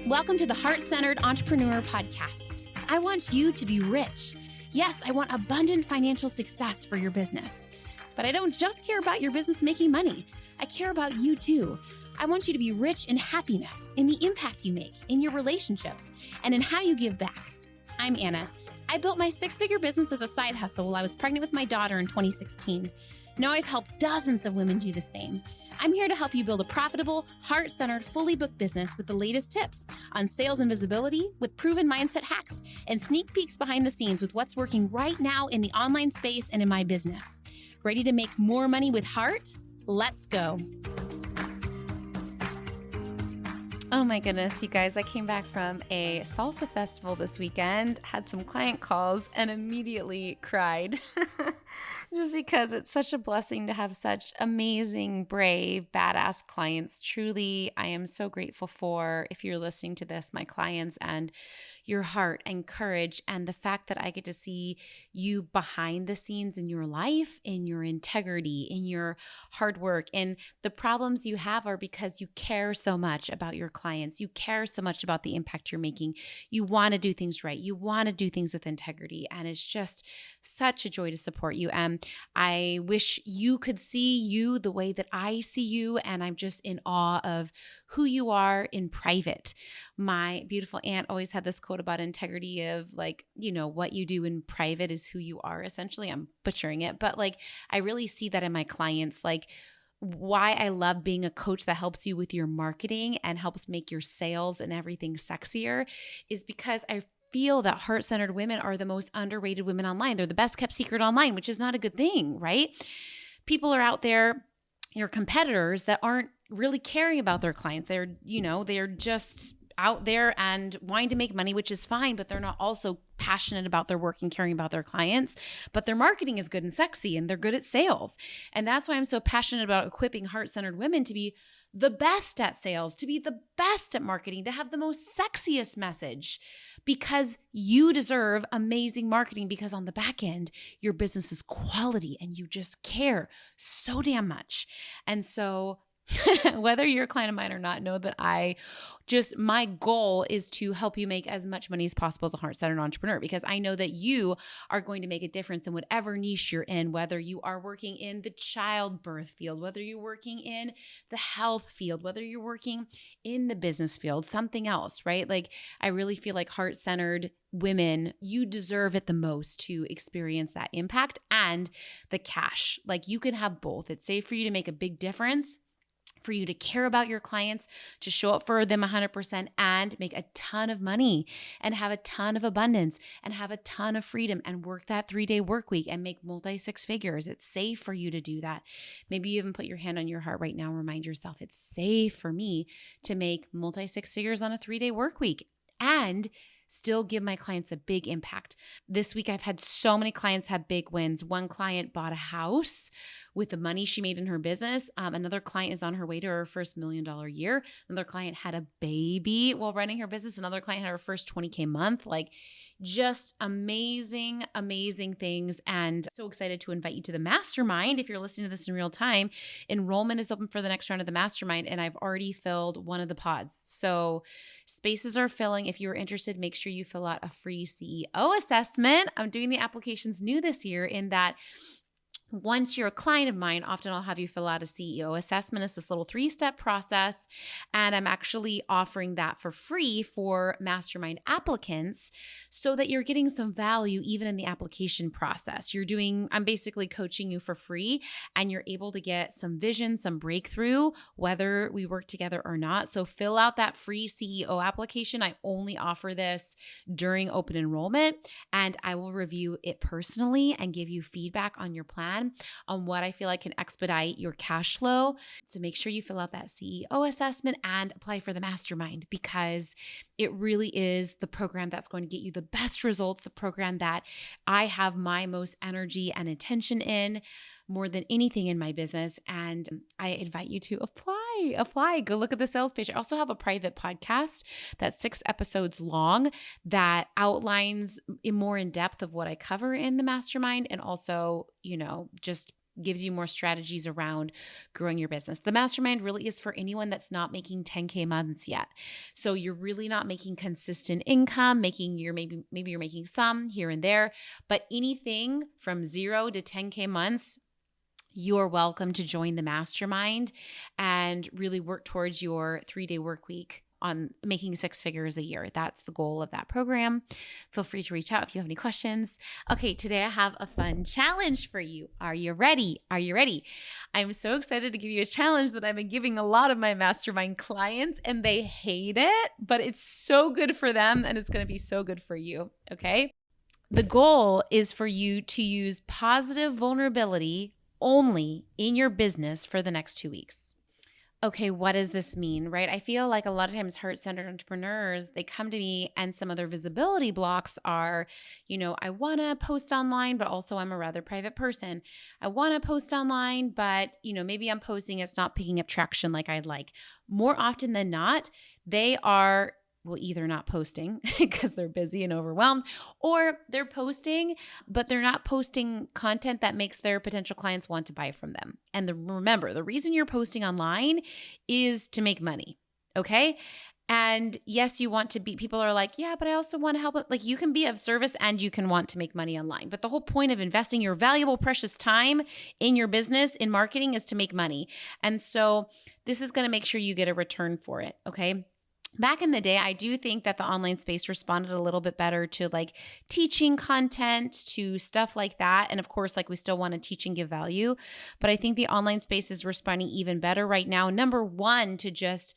Welcome to the Heart-Centered Entrepreneur Podcast. I want you to be rich. Yes, I want abundant financial success for your business. But I don't just care about your business making money. I care about you too. I want you to be rich in happiness, in the impact you make, in your relationships, and in how you give back. I'm Anna. I built my six-figure business as a side hustle while I was pregnant with my daughter in 2016. Now I've helped dozens of women do the same. I'm here to help you build a profitable, heart-centered, fully booked business with the latest tips on sales and visibility, with proven mindset hacks, and sneak peeks behind the scenes with what's working right now in the online space and in my business. Ready to make more money with heart? Let's go. Oh my goodness, you guys, I came back from a salsa festival this weekend, had some client calls, and immediately cried. Just because it's such a blessing to have such amazing, brave, badass clients. Truly, I am so grateful for, if you're listening to this, my clients and your heart and courage and the fact that I get to see you behind the scenes in your life, in your integrity, in your hard work. And the problems you have are because you care so much about your clients. You care so much about the impact you're making. You want to do things right. You want to do things with integrity. And it's just such a joy to support you. And I wish you could see you the way that I see you. And I'm just in awe of who you are in private. My beautiful aunt always had this quote about integrity of what you do in private is who you are. Essentially, I'm butchering it, but I really see that in my clients. Why I love being a coach that helps you with your marketing and helps make your sales and everything sexier is because I feel that heart-centered women are the most underrated women online. They're the best kept secret online, which is not a good thing, right? People are out there, your competitors, that aren't really caring about their clients. They're just out there and wanting to make money, which is fine, but they're not also passionate about their work and caring about their clients. But their marketing is good and sexy and they're good at sales. And that's why I'm so passionate about equipping heart-centered women to be the best at sales, to be the best at marketing, to have the most sexiest message, because you deserve amazing marketing, because on the back end, your business is quality and you just care so damn much. And so whether you're a client of mine or not, know that my goal is to help you make as much money as possible as a heart-centered entrepreneur, because I know that you are going to make a difference in whatever niche you're in, whether you are working in the childbirth field, whether you're working in the health field, whether you're working in the business field, something else, right? I really feel like heart-centered women, you deserve it the most to experience that impact and the cash. You can have both. It's safe for you to make a big difference, for you to care about your clients, to show up for them 100% and make a ton of money and have a ton of abundance and have a ton of freedom and work that 3-day work week and make multi-six figures. It's safe for you to do that. Maybe you even put your hand on your heart right now and remind yourself, it's safe for me to make multi-six figures on a 3-day work week and still give my clients a big impact. This week, I've had so many clients have big wins. One client bought a house with the money she made in her business. Another client is on her way to her first $1 million year. Another client had a baby while running her business. Another client had her first 20K month. Just amazing, amazing things. And so excited to invite you to the Mastermind. If you're listening to this in real time, enrollment is open for the next round of the Mastermind, and I've already filled one of the pods. So spaces are filling. If you're interested, make sure you fill out a free CEO assessment. I'm doing the applications new this year in that once you're a client of mine, often I'll have you fill out a CEO assessment. It's this little 3-step process. And I'm actually offering that for free for Mastermind applicants so that you're getting some value even in the application process. I'm basically coaching you for free and you're able to get some vision, some breakthrough, whether we work together or not. So fill out that free CEO application. I only offer this during open enrollment, and I will review it personally and give you feedback on your plan, on what I feel like can expedite your cash flow. So make sure you fill out that CEO assessment and apply for the Mastermind, because it really is the program that's going to get you the best results, the program that I have my most energy and attention in more than anything in my business. And I invite you to apply. Go look at the sales page. I also have a private podcast that's 6 episodes long that outlines more in depth of what I cover in the Mastermind, and also, just gives you more strategies around growing your business. The mastermind really is for anyone that's not making 10K months yet. So you're really not making consistent income, maybe you're making some here and there, but anything from 0 to 10K months, you're welcome to join the mastermind and really work towards your 3-day work week on making 6 figures a year. That's the goal of that program. Feel free to reach out if you have any questions. Okay, today I have a fun challenge for you. Are you ready? Are you ready? I'm so excited to give you a challenge that I've been giving a lot of my mastermind clients, and they hate it, but it's so good for them and it's going to be so good for you. Okay? The goal is for you to use positive vulnerability only in your business for the next 2 weeks. Okay, what does this mean, right? I feel like a lot of times heart-centered entrepreneurs, they come to me and some of their visibility blocks are, I want to post online, but also I'm a rather private person. I want to post online, but, maybe I'm posting, it's not picking up traction like I'd like. More often than not, they are either not posting because they're busy and overwhelmed, or they're posting, but they're not posting content that makes their potential clients want to buy from them. And remember, the reason you're posting online is to make money, okay? And yes, you want to be, people are like, yeah, but I also want to help. Like, you can be of service and you can want to make money online. But the whole point of investing your valuable, precious time in your business, in marketing, is to make money. And so this is going to make sure you get a return for it, okay? Back in the day, I do think that the online space responded a little bit better to like teaching content, to stuff like that. And of course, like, we still want to teach and give value, but I think the online space is responding even better right now. Number one, to just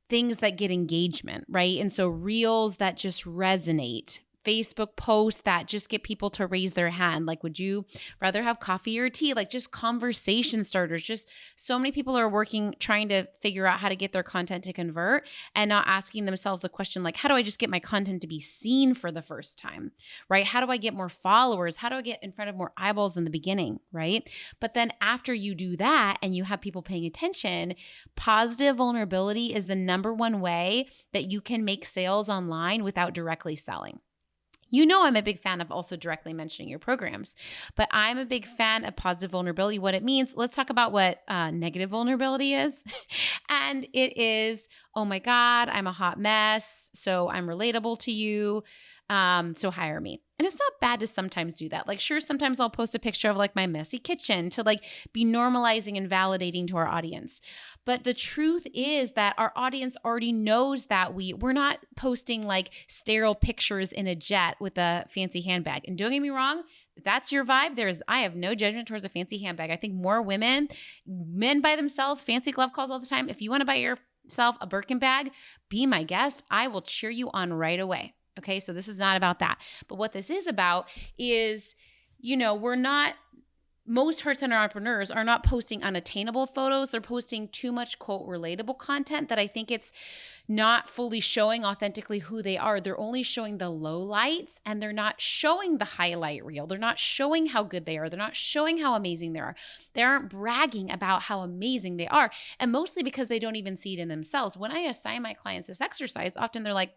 things that get engagement, right? And so reels that just resonate, Facebook posts that just get people to raise their hand. Like, would you rather have coffee or tea? Like, just conversation starters. Just so many people are trying to figure out how to get their content to convert and not asking themselves the question, like, how do I just get my content to be seen for the first time, right? How do I get more followers? How do I get in front of more eyeballs in the beginning, right? But then after you do that and you have people paying attention, positive vulnerability is the number one way that you can make sales online without directly selling. I'm a big fan of also directly mentioning your programs, but I'm a big fan of positive vulnerability. What it means, let's talk about what negative vulnerability is. And it is, oh my God, I'm a hot mess, so I'm relatable to you, so hire me. And it's not bad to sometimes do that. Like, sure, sometimes I'll post a picture of like my messy kitchen to like be normalizing and validating to our audience. But the truth is that our audience already knows that we're not posting like sterile pictures in a jet with a fancy handbag. And don't get me wrong, if that's your vibe, I have no judgment towards a fancy handbag. I think more men buy themselves fancy glove calls all the time. If you want to buy yourself a Birkin bag, be my guest. I will cheer you on right away. Okay, so this is not about that. But what this is about is, most heart-centered entrepreneurs are not posting unattainable photos. They're posting too much, quote, relatable content that I think it's not fully showing authentically who they are. They're only showing the lowlights, and they're not showing the highlight reel. They're not showing how good they are. They're not showing how amazing they are. They aren't bragging about how amazing they are. And mostly because they don't even see it in themselves. When I assign my clients this exercise, often they're like,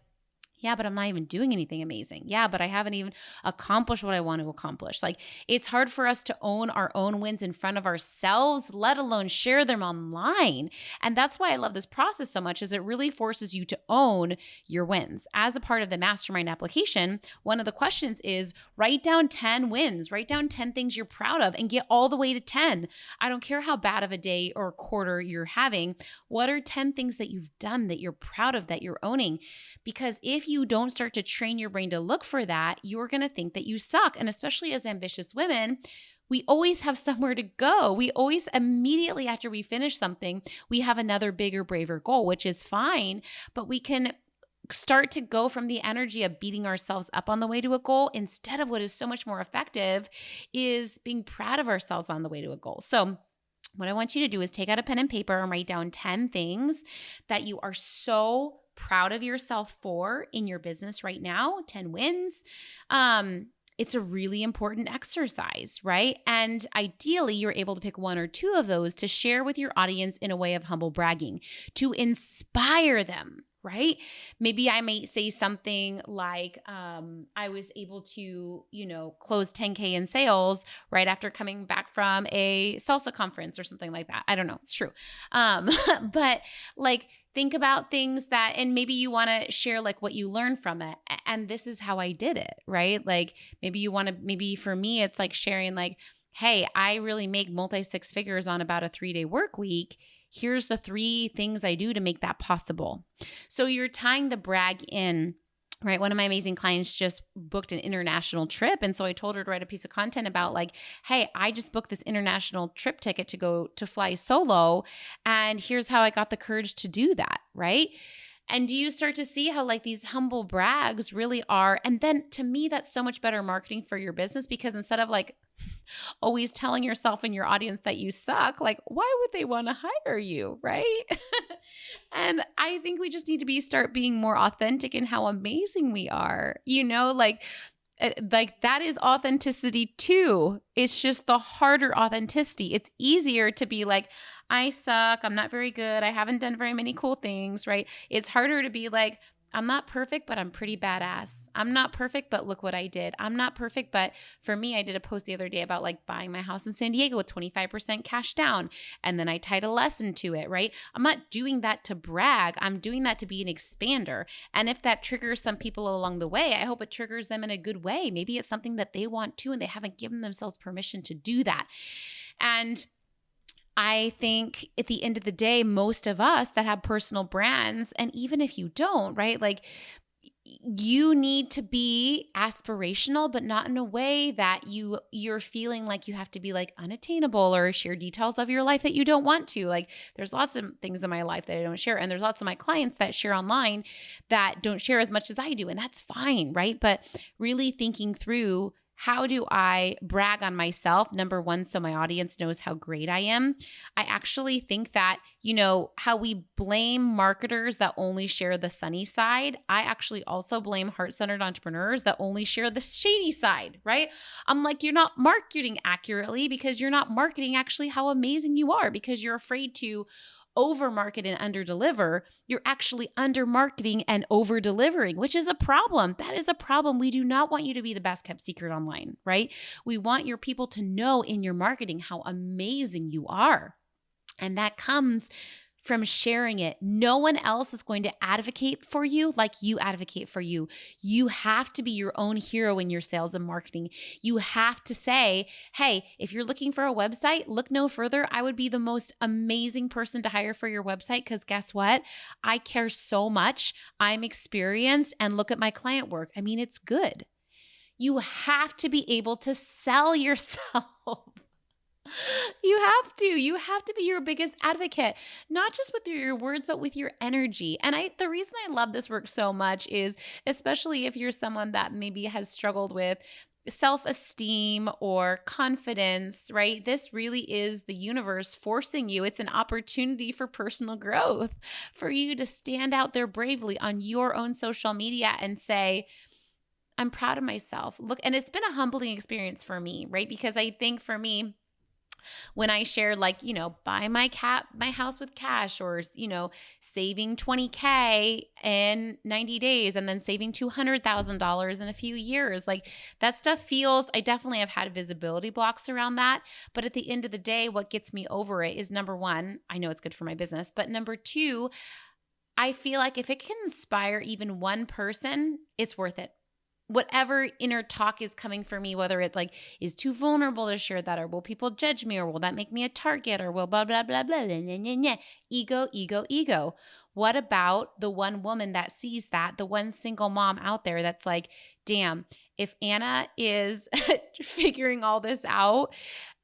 yeah, but I'm not even doing anything amazing. Yeah, but I haven't even accomplished what I want to accomplish. Like, it's hard for us to own our own wins in front of ourselves, let alone share them online. And that's why I love this process so much, is it really forces you to own your wins. As a part of the Mastermind application, one of the questions is write down 10 wins, write down 10 things you're proud of, and get all the way to 10. I don't care how bad of a day or quarter you're having. What are 10 things that you've done that you're proud of, that you're owning? Because if you don't start to train your brain to look for that, you're going to think that you suck. And especially as ambitious women, we always have somewhere to go. We always, immediately after we finish something, we have another bigger, braver goal, which is fine. But we can start to go from the energy of beating ourselves up on the way to a goal, instead of what is so much more effective is being proud of ourselves on the way to a goal. So what I want you to do is take out a pen and paper and write down 10 things that you are so proud of yourself for in your business right now, 10 wins. It's a really important exercise, right? And ideally, you're able to pick 1 or 2 of those to share with your audience in a way of humble bragging, to inspire them, right? Maybe I might say something like, I was able to, close 10K in sales right after coming back from a salsa conference or something like that. I don't know. It's true. But like, think about things that, and maybe you want to share like what you learned from it. And this is how I did it, right? Like maybe for me, it's like sharing like, hey, I really make multi-six figures on about a 3-day work week. Here's the 3 things I do to make that possible. So you're tying the brag in, right? One of my amazing clients just booked an international trip. And so I told her to write a piece of content about like, hey, I just booked this international trip ticket to go to fly solo. And here's how I got the courage to do that, right? And do you start to see how like these humble brags really are? And then to me, that's so much better marketing for your business, because instead of like always telling yourself and your audience that you suck, like why would they want to hire you, right? And I think we just need to start being more authentic in how amazing we are, like that is authenticity too. It's just the harder authenticity. It's easier to be like, I suck, I'm not very good, I haven't done very many cool things, right? It's harder to be like, I'm not perfect, but I'm pretty badass. I'm not perfect, but look what I did. I'm not perfect, but for me, I did a post the other day about like buying my house in San Diego with 25% cash down. And then I tied a lesson to it, right? I'm not doing that to brag. I'm doing that to be an expander. And if that triggers some people along the way, I hope it triggers them in a good way. Maybe it's something that they want to, and they haven't given themselves permission to do that. And I think at the end of the day, most of us that have personal brands, and even if you don't, right, like you need to be aspirational, but not in a way that you're feeling like you have to be like unattainable or share details of your life that you don't want to. Like there's lots of things in my life that I don't share. And there's lots of my clients that share online that don't share as much as I do. And that's fine, right? But really thinking through, how do I brag on myself? Number one, so my audience knows how great I am. I actually think that, how we blame marketers that only share the sunny side, I actually also blame heart-centered entrepreneurs that only share the shady side, right? I'm like, you're not marketing accurately because you're not marketing actually how amazing you are, because you're afraid to over market and under deliver. You're actually under marketing and over delivering, which is a problem. That is a problem. We do not want you to be the best kept secret online, right? We want your people to know in your marketing how amazing you are. And that comes from sharing it. No one else is going to advocate for you like you advocate for you. You have to be your own hero in your sales and marketing. You have to say, hey, if you're looking for a website, look no further. I would be the most amazing person to hire for your website, because guess what? I care so much. I'm experienced, and look at my client work. I mean, it's good. You have to be able to sell yourself. You have to be your biggest advocate, not just with your words, but with your energy. And the reason I love this work so much is, especially if you're someone that maybe has struggled with self-esteem or confidence, right? This really is the universe forcing you. It's an opportunity for personal growth, for you to stand out there bravely on your own social media and say, I'm proud of myself. Look, and it's been a humbling experience for me, right? Because I think for me, when I shared like, buy my house with cash, or, saving 20K in 90 days and then saving $200,000 in a few years, like that stuff I definitely have had visibility blocks around that. But at the end of the day, what gets me over it is, number one, I know it's good for my business, but number two, I feel like if it can inspire even one person, it's worth it. Whatever inner talk is coming for me, whether it like is too vulnerable to share that, or will people judge me, or will that make me a target, or will blah, blah, blah, blah, blah, blah, blah, blah. Ego, ego, ego. What about the one woman that sees that, the one single mom out there that's like, damn, if Anna is figuring all this out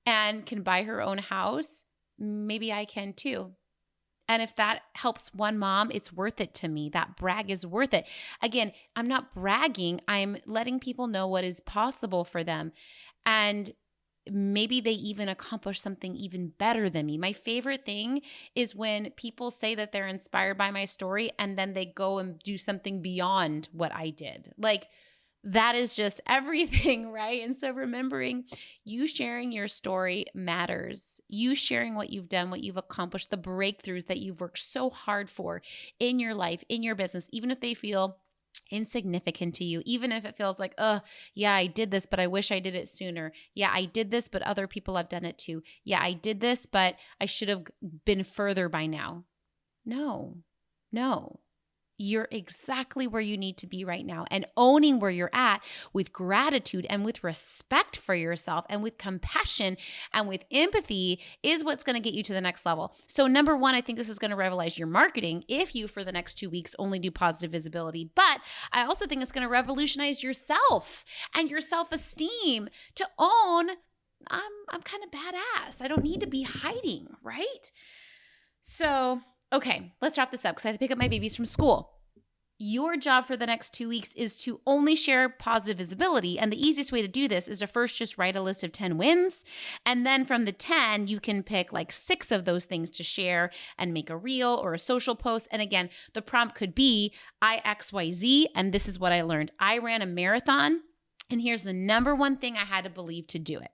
and can buy her own house, maybe I can too. And if that helps one mom, it's worth it to me. That brag is worth it. Again, I'm not bragging. I'm letting people know what is possible for them. And maybe they even accomplish something even better than me. My favorite thing is when people say that they're inspired by my story and then they go and do something beyond what I did. Like, that is just everything, right? And so remembering you sharing your story matters. You sharing what you've done, what you've accomplished, the breakthroughs that you've worked so hard for in your life, in your business, even if they feel insignificant to you, even if it feels like, oh, yeah, I did this, but I wish I did it sooner. Yeah, I did this, but other people have done it too. Yeah, I did this, but I should have been further by now. No. You're exactly where you need to be right now, and owning where you're at with gratitude and with respect for yourself and with compassion and with empathy is what's going to get you to the next level. So number one, I think this is going to revolutionize your marketing if you, for the next 2 weeks, only do positive visibility. But I also think it's going to revolutionize yourself and your self-esteem to own, I'm kind of badass. I don't need to be hiding, right? So okay, let's wrap this up because I have to pick up my babies from school. Your job for the next 2 weeks is to only share positive visibility. And the easiest way to do this is to first just write a list of 10 wins. And then from the 10, you can pick like 6 of those things to share and make a reel or a social post. And again, the prompt could be IXYZ. And this is what I learned. I ran a marathon. And here's the number one thing I had to believe to do it.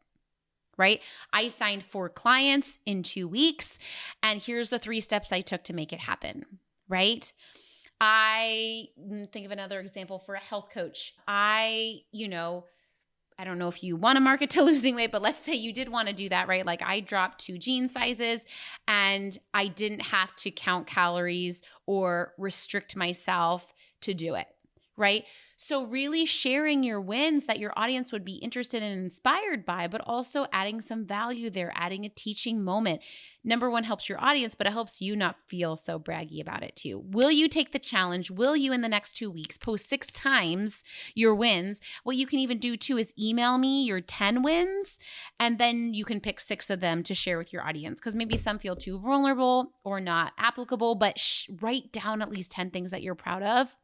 Right? I signed 4 clients in 2 weeks, and here's the 3 steps I took to make it happen, right? I think of another example for a health coach. I don't know if you want to market to losing weight, but let's say you did want to do that, right? Like I dropped 2 jean sizes and I didn't have to count calories or restrict myself to do it. Right? So really sharing your wins that your audience would be interested and inspired by, but also adding some value there, adding a teaching moment. Number one, helps your audience, but it helps you not feel so braggy about it too. Will you take the challenge? Will you in the next 2 weeks post 6 times your wins? What you can even do too is email me your 10 wins, and then you can pick 6 of them to share with your audience because maybe some feel too vulnerable or not applicable, but write down at least 10 things that you're proud of.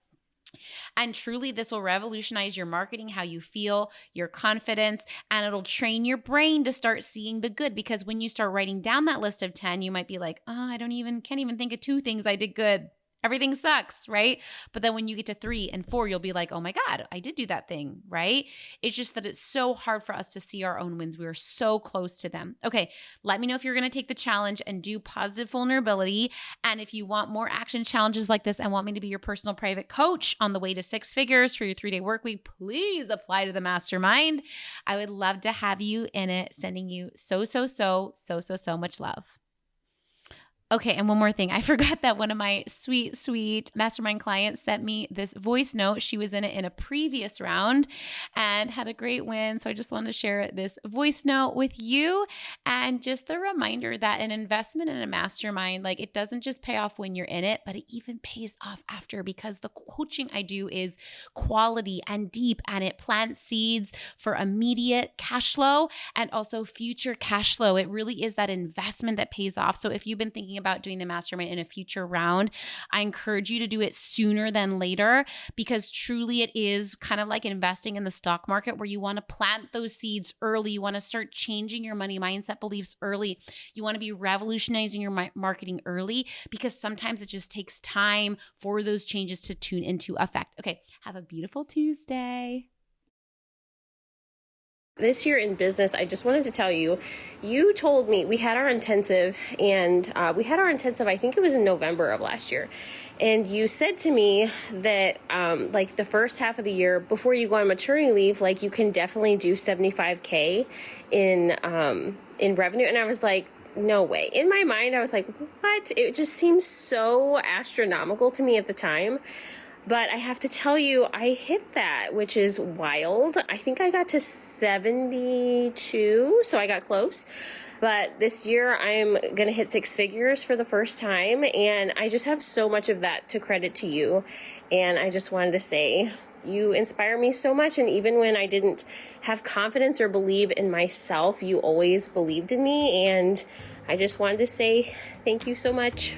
And truly, this will revolutionize your marketing, how you feel, your confidence, and it'll train your brain to start seeing the good. Because when you start writing down that list of 10, you might be like, oh, can't even think of 2 things I did good. Everything sucks, right? But then when you get to 3 and 4, you'll be like, oh my God, I did do that thing, right? It's just that it's so hard for us to see our own wins. We are so close to them. Okay, let me know if you're going to take the challenge and do positive vulnerability. And if you want more action challenges like this and want me to be your personal private coach on the way to 6 figures for your 3-day work week, please apply to the Mastermind. I would love to have you in it. Sending you so much love. Okay, and one more thing. I forgot that one of my sweet Mastermind clients sent me this voice note. She was in it in a previous round and had a great win. So I just wanted to share this voice note with you. And just the reminder that an investment in a mastermind, like it doesn't just pay off when you're in it, but it even pays off after, because the coaching I do is quality and deep, and it plants seeds for immediate cash flow and also future cash flow. It really is that investment that pays off. So if you've been thinking about doing the mastermind in a future round, I encourage you to do it sooner than later, because truly it is kind of like investing in the stock market, where you want to plant those seeds early. You want to start changing your money mindset beliefs early. You want to be revolutionizing your marketing early, because sometimes it just takes time for those changes to tune into effect. Okay, have a beautiful Tuesday. This year in business, I just wanted to tell you, you told me we had our intensive, and I think it was in November of last year. And you said to me that like the first half of the year before you go on maternity leave, like you can definitely do $75K in revenue. And I was like, no way. In my mind, I was like, what? It just seems so astronomical to me at the time. But I have to tell you, I hit that, which is wild. I think I got to 72, so I got close. But this year, I'm going to hit 6 figures for the first time, and I just have so much of that to credit to you. And I just wanted to say, you inspire me so much, and even when I didn't have confidence or believe in myself, you always believed in me, and I just wanted to say thank you so much.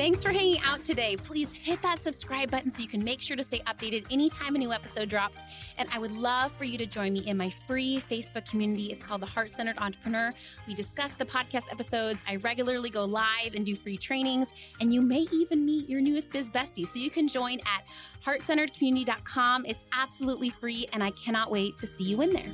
Thanks for hanging out today. Please hit that subscribe button so you can make sure to stay updated anytime a new episode drops. And I would love for you to join me in my free Facebook community. It's called The Heart-Centered Entrepreneur. We discuss the podcast episodes. I regularly go live and do free trainings. And you may even meet your newest biz bestie. So you can join at heartcenteredcommunity.com. It's absolutely free, and I cannot wait to see you in there.